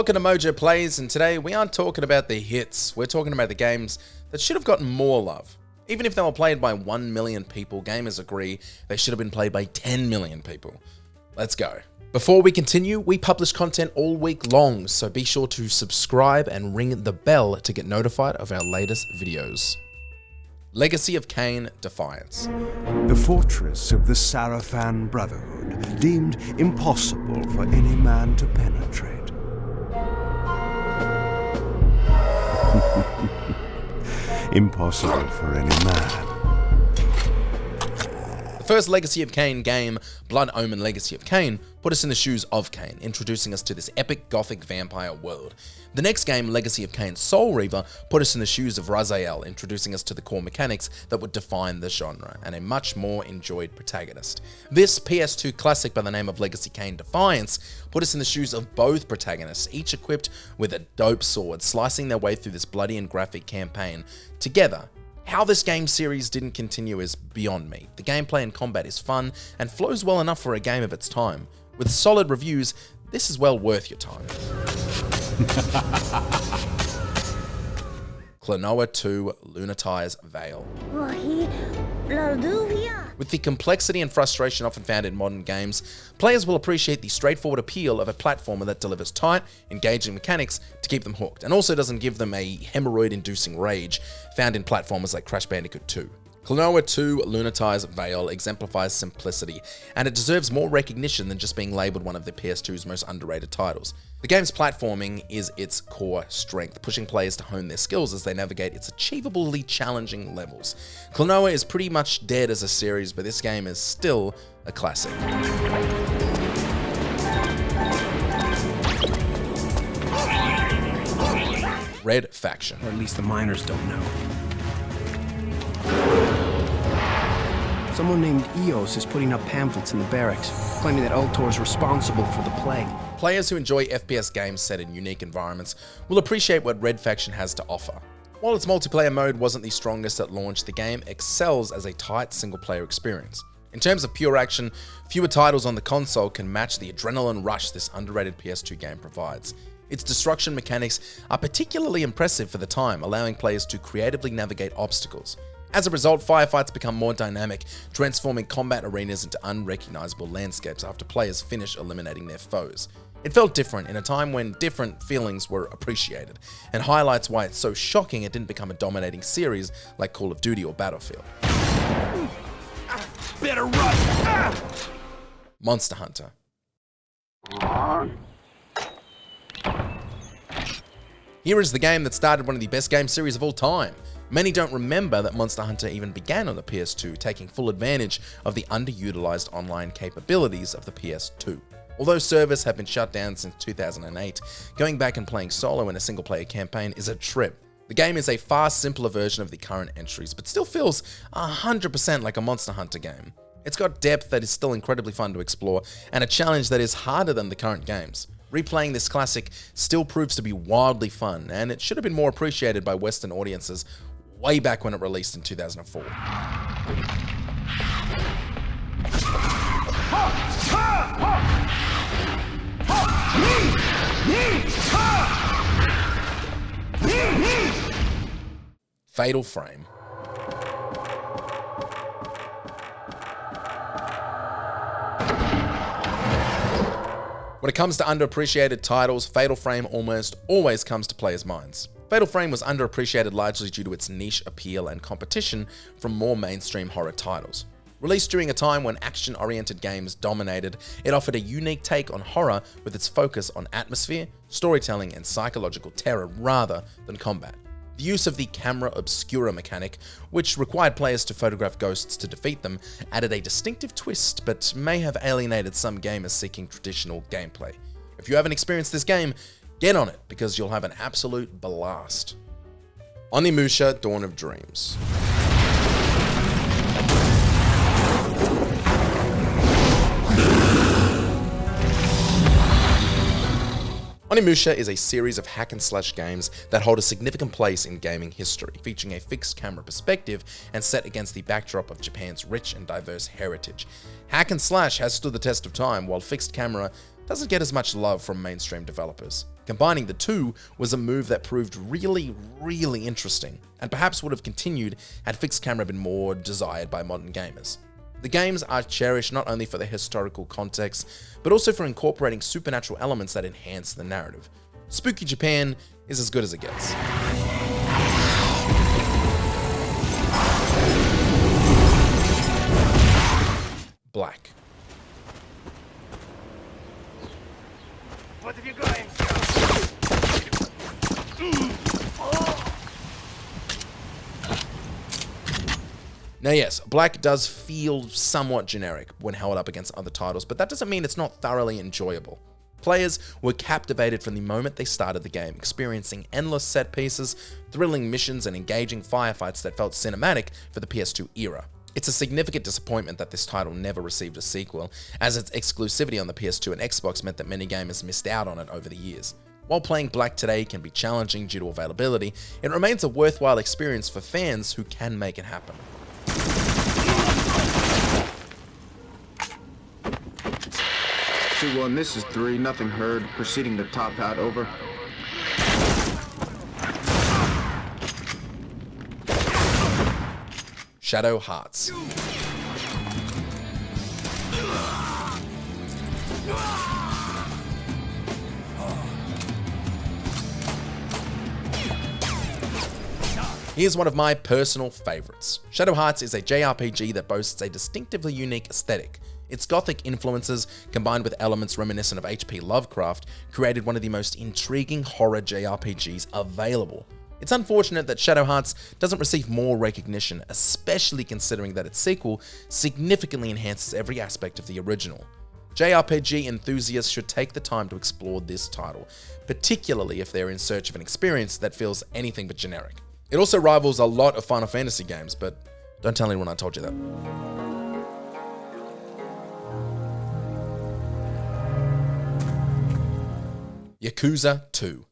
Welcome to MojoPlays, and today we aren't talking about the hits, we're talking about the games that should have gotten more love. Even if they were played by 1 million people, gamers agree they should have been played by 10 million people. Let's go. Before we continue, we publish content all week long, so be sure to subscribe and ring the bell to get notified of our latest videos. Legacy of Kain Defiance. The fortress of the Sarafan Brotherhood, deemed impossible for any man to penetrate. Impossible for any man. The first Legacy of Kain game, Blood Omen Legacy of Kain, put us in the shoes of Kain, introducing us to this epic gothic vampire world. The next game, Legacy of Kain Soul Reaver, put us in the shoes of Raziel, introducing us to the core mechanics that would define the genre, and a much more enjoyed protagonist. This PS2 classic by the name of Legacy Kain Defiance put us in the shoes of both protagonists, each equipped with a dope sword, slicing their way through this bloody and graphic campaign together. How this game series didn't continue is beyond me. The gameplay and combat is fun and flows well enough for a game of its time. With solid reviews, this is well worth your time. Klonoa 2 Lunatea's Veil. With the complexity and frustration often found in modern games, players will appreciate the straightforward appeal of a platformer that delivers tight, engaging mechanics to keep them hooked, and also doesn't give them a hemorrhoid-inducing rage found in platformers like Crash Bandicoot 2. Klonoa 2 Lunatea's Veil exemplifies simplicity, and it deserves more recognition than just being labelled one of the PS2's most underrated titles. The game's platforming is its core strength, pushing players to hone their skills as they navigate its achievably challenging levels. Klonoa is pretty much dead as a series, but this game is still a classic. Red Faction. Or at least the miners don't know. Someone named Eos is putting up pamphlets in the barracks, claiming that Ultor is responsible for the plague. Players who enjoy FPS games set in unique environments will appreciate what Red Faction has to offer. While its multiplayer mode wasn't the strongest at launch, the game excels as a tight single-player experience. In terms of pure action, fewer titles on the console can match the adrenaline rush this underrated PS2 game provides. Its destruction mechanics are particularly impressive for the time, allowing players to creatively navigate obstacles. As a result, firefights become more dynamic, transforming combat arenas into unrecognizable landscapes after players finish eliminating their foes. It felt different in a time when different feelings were appreciated, and highlights why it's so shocking it didn't become a dominating series like Call of Duty or Battlefield. Better run! Monster Hunter. Here is the game that started one of the best game series of all time. Many don't remember that Monster Hunter even began on the PS2, taking full advantage of the underutilized online capabilities of the PS2. Although servers have been shut down since 2008, going back and playing solo in a single-player campaign is a trip. The game is a far simpler version of the current entries, but still feels 100% like a Monster Hunter game. It's got depth that is still incredibly fun to explore, and a challenge that is harder than the current games. Replaying this classic still proves to be wildly fun, and it should have been more appreciated by Western audiences way back when it released in 2004. Fatal Frame. When it comes to underappreciated titles, Fatal Frame almost always comes to players' minds. Fatal Frame was underappreciated largely due to its niche appeal and competition from more mainstream horror titles. Released during a time when action-oriented games dominated, it offered a unique take on horror with its focus on atmosphere, storytelling, and psychological terror rather than combat. The use of the camera obscura mechanic, which required players to photograph ghosts to defeat them, added a distinctive twist but may have alienated some gamers seeking traditional gameplay. If you haven't experienced this game, get on it because you'll have an absolute blast. Onimusha Dawn of Dreams. Onimusha is a series of hack-and-slash games that hold a significant place in gaming history, featuring a fixed camera perspective and set against the backdrop of Japan's rich and diverse heritage. Hack-and-slash has stood the test of time, while fixed camera doesn't get as much love from mainstream developers. Combining the two was a move that proved really interesting, and perhaps would have continued had fixed camera been more desired by modern gamers. The games are cherished not only for their historical context, but also for incorporating supernatural elements that enhance the narrative. Spooky Japan is as good as it gets. Black. What have you got? Now yes, Black does feel somewhat generic when held up against other titles, but that doesn't mean it's not thoroughly enjoyable. Players were captivated from the moment they started the game, experiencing endless set pieces, thrilling missions, and engaging firefights that felt cinematic for the PS2 era. It's a significant disappointment that this title never received a sequel, as its exclusivity on the PS2 and Xbox meant that many gamers missed out on it over the years. While playing Black today can be challenging due to availability, it remains a worthwhile experience for fans who can make it happen. 2-1, this is 3, nothing heard. Proceeding to top hat, over. Shadow Hearts. Here's one of my personal favorites. Shadow Hearts is a JRPG that boasts a distinctively unique aesthetic. Its gothic influences, combined with elements reminiscent of H.P. Lovecraft, created one of the most intriguing horror JRPGs available. It's unfortunate that Shadow Hearts doesn't receive more recognition, especially considering that its sequel significantly enhances every aspect of the original. JRPG enthusiasts should take the time to explore this title, particularly if they're in search of an experience that feels anything but generic. It also rivals a lot of Final Fantasy games, but don't tell anyone I told you that. Yakuza II.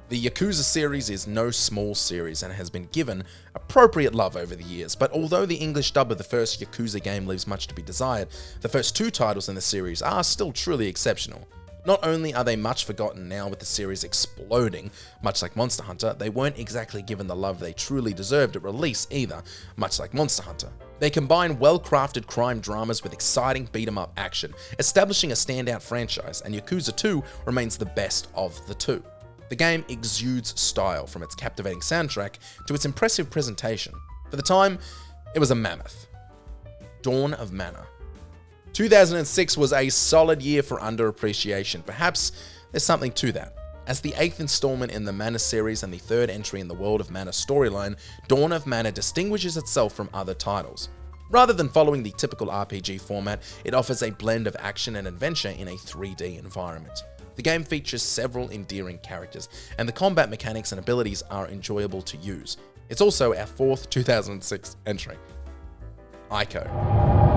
The Yakuza series is no small series and has been given appropriate love over the years, but although the English dub of the first Yakuza game leaves much to be desired, the first two titles in the series are still truly exceptional. Not only are they much forgotten now with the series exploding, much like Monster Hunter, they weren't exactly given the love they truly deserved at release either, much like Monster Hunter. They combine well-crafted crime dramas with exciting beat-em-up action, establishing a standout franchise, and Yakuza 2 remains the best of the two. The game exudes style, from its captivating soundtrack to its impressive presentation. For the time, it was a mammoth. Dawn of Mana. 2006 was a solid year for underappreciation. Perhaps there's something to that. As the 8th installment in the Mana series and the 3rd entry in the World of Mana storyline, Dawn of Mana distinguishes itself from other titles. Rather than following the typical RPG format, it offers a blend of action and adventure in a 3D environment. The game features several endearing characters, and the combat mechanics and abilities are enjoyable to use. It's also our 4th 2006 entry. Iiko.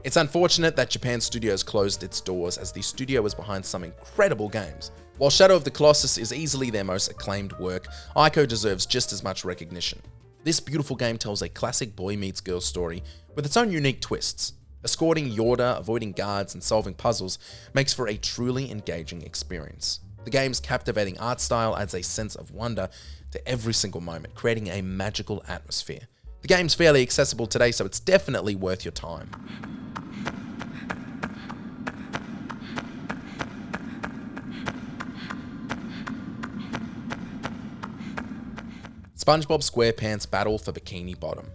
It's unfortunate that Japan Studios closed its doors, as the studio was behind some incredible games. While Shadow of the Colossus is easily their most acclaimed work, Iiko deserves just as much recognition. This beautiful game tells a classic boy meets girl story with its own unique twists. Escorting Yorda, avoiding guards, and solving puzzles makes for a truly engaging experience. The game's captivating art style adds a sense of wonder to every single moment, creating a magical atmosphere. The game's fairly accessible today, so it's definitely worth your time. SpongeBob SquarePants Battle for Bikini Bottom.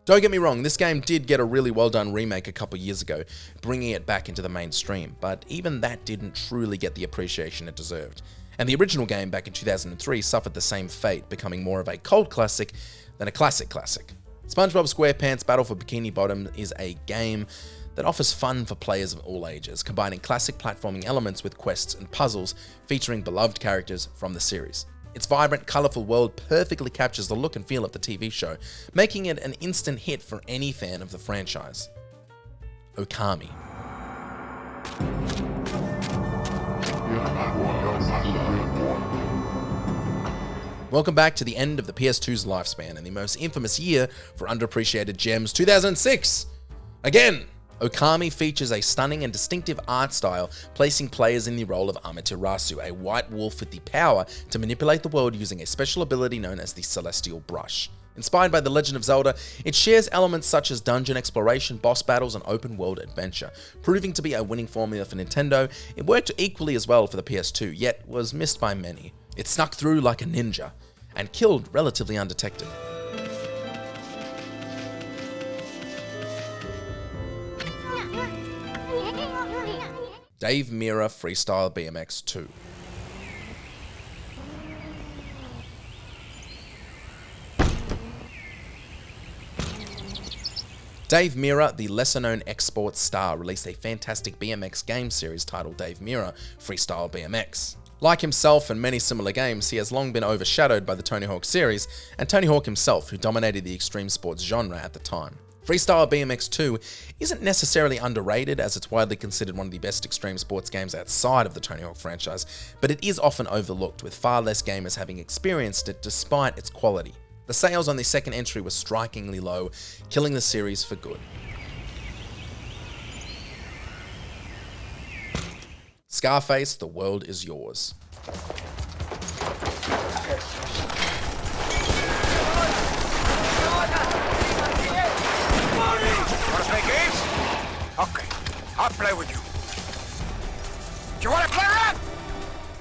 Don't get me wrong, this game did get a really well done remake a couple years ago, bringing it back into the mainstream, but even that didn't truly get the appreciation it deserved. And the original game back in 2003 suffered the same fate, becoming more of a cult classic than a classic classic. SpongeBob SquarePants Battle for Bikini Bottom is a game that offers fun for players of all ages, combining classic platforming elements with quests and puzzles featuring beloved characters from the series. Its vibrant, colourful world perfectly captures the look and feel of the TV show, making it an instant hit for any fan of the franchise. Okami. Welcome back to the end of the PS2's lifespan and the most infamous year for underappreciated gems, 2006. Again, Okami features a stunning and distinctive art style, placing players in the role of Amaterasu, a white wolf with the power to manipulate the world using a special ability known as the Celestial Brush. Inspired by The Legend of Zelda, it shares elements such as dungeon exploration, boss battles, and open world adventure. Proving to be a winning formula for Nintendo, it worked equally as well for the PS2, yet was missed by many. It snuck through like a ninja, and killed relatively undetected. Dave Mirra Freestyle BMX 2. Dave Mirra, the lesser-known X-Sports star, released a fantastic BMX game series titled Dave Mirra Freestyle BMX. Like himself and many similar games, he has long been overshadowed by the Tony Hawk series and Tony Hawk himself, who dominated the extreme sports genre at the time. Freestyle BMX 2 isn't necessarily underrated, as it's widely considered one of the best extreme sports games outside of the Tony Hawk franchise, but it is often overlooked, with far less gamers having experienced it despite its quality. The sales on the second entry were strikingly low, killing the series for good. Scarface, The World Is Yours. Wanna play games? Okay, I'll play with you. You wanna clear up?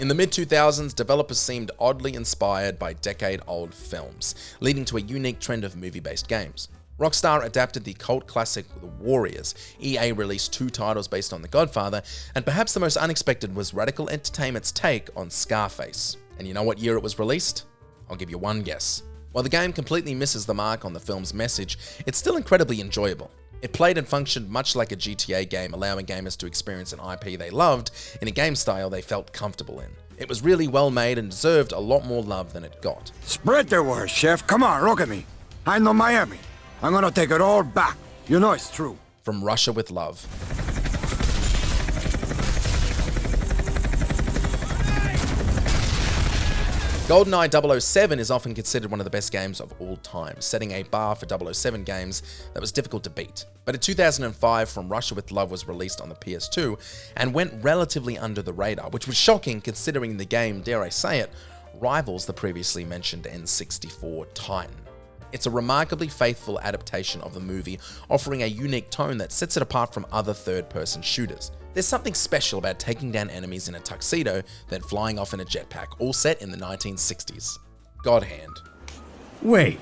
In the mid-2000s, developers seemed oddly inspired by decade-old films, leading to a unique trend of movie-based games. Rockstar adapted the cult classic The Warriors, EA released 2 titles based on The Godfather, and perhaps the most unexpected was Radical Entertainment's take on Scarface. And you know what year it was released? I'll give you one guess. While the game completely misses the mark on the film's message, it's still incredibly enjoyable. It played and functioned much like a GTA game, allowing gamers to experience an IP they loved in a game style they felt comfortable in. It was really well made and deserved a lot more love than it got. Spread the word, Chef. Come on, look at me. I know Miami. I'm gonna take it all back. You know it's true. From Russia with Love. GoldenEye 007 is often considered one of the best games of all time, setting a bar for 007 games that was difficult to beat. But in 2005, From Russia with Love was released on the PS2 and went relatively under the radar, which was shocking considering the game, dare I say it, rivals the previously mentioned N64 Titan. It's a remarkably faithful adaptation of the movie, offering a unique tone that sets it apart from other third-person shooters. There's something special about taking down enemies in a tuxedo, then flying off in a jetpack, all set in the 1960s. God Hand. Wait,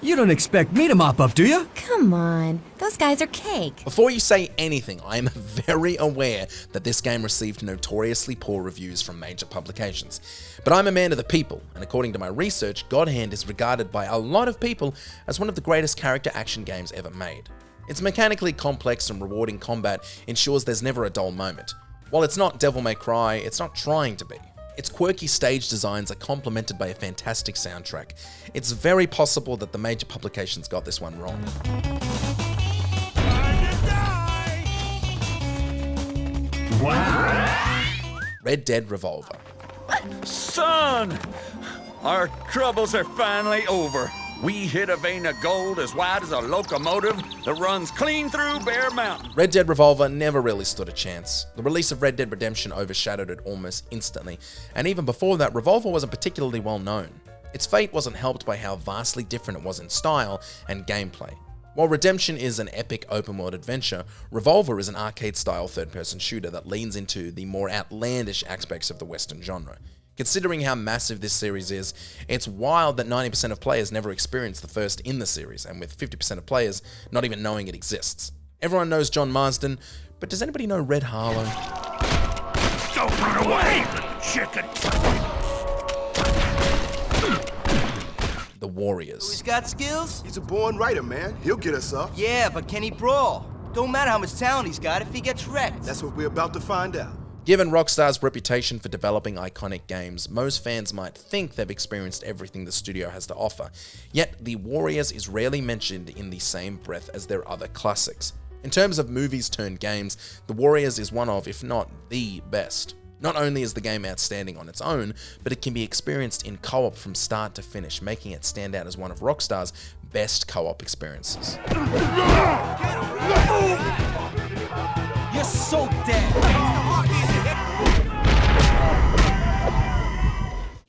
you don't expect me to mop up, do you? Come on, those guys are cake. Before you say anything, I am very aware that this game received notoriously poor reviews from major publications. But I'm a man of the people, and according to my research, God Hand is regarded by a lot of people as one of the greatest character action games ever made. Its mechanically complex and rewarding combat ensures there's never a dull moment. While it's not Devil May Cry, it's not trying to be. Its quirky stage designs are complemented by a fantastic soundtrack. It's very possible that the major publications got this one wrong. Red Dead Revolver. Son! Our troubles are finally over. We hit a vein of gold as wide as a locomotive that runs clean through Bear Mountain. Red Dead Revolver never really stood a chance. The release of Red Dead Redemption overshadowed it almost instantly, and even before that, Revolver wasn't particularly well known. Its fate wasn't helped by how vastly different it was in style and gameplay. While Redemption is an epic open-world adventure, Revolver is an arcade-style third-person shooter that leans into the more outlandish aspects of the Western genre. Considering how massive this series is, it's wild that 90% of players never experienced the first in the series, and with 50% of players not even knowing it exists. Everyone knows John Marsden, but does anybody know Red Harlow? Don't run away, chicken! The Warriors. He's got skills? He's a born writer, man. He'll get us up. Yeah, but can he brawl? Don't matter how much talent he's got if he gets wrecked. That's what we're about to find out. Given Rockstar's reputation for developing iconic games, most fans might think they've experienced everything the studio has to offer. Yet, The Warriors is rarely mentioned in the same breath as their other classics. In terms of movies turned games, The Warriors is one of, if not the best. Not only is the game outstanding on its own, but it can be experienced in co-op from start to finish, making it stand out as one of Rockstar's best co-op experiences. You're so dead.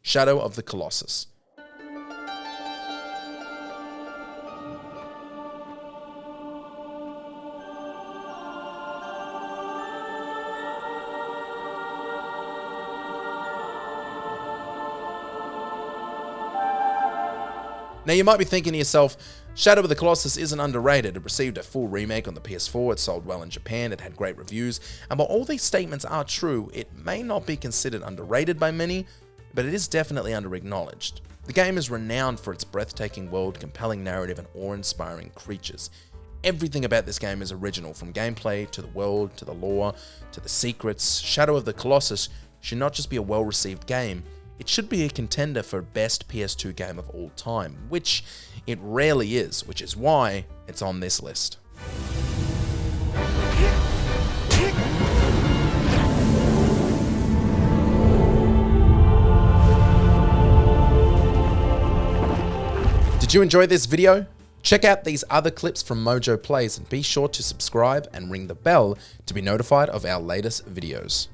Shadow of the Colossus. Now you might be thinking to yourself, Shadow of the Colossus isn't underrated. It received a full remake on the PS4, it sold well in Japan, it had great reviews, and while all these statements are true, it may not be considered underrated by many, but it is definitely under-acknowledged. The game is renowned for its breathtaking world, compelling narrative, and awe-inspiring creatures. Everything about this game is original, from gameplay, to the world, to the lore, to the secrets. Shadow of the Colossus should not just be a well-received game, it should be a contender for best PS2 game of all time, which it rarely is, which is why it's on this list. Did you enjoy this video? Check out these other clips from MojoPlays and be sure to subscribe and ring the bell to be notified of our latest videos.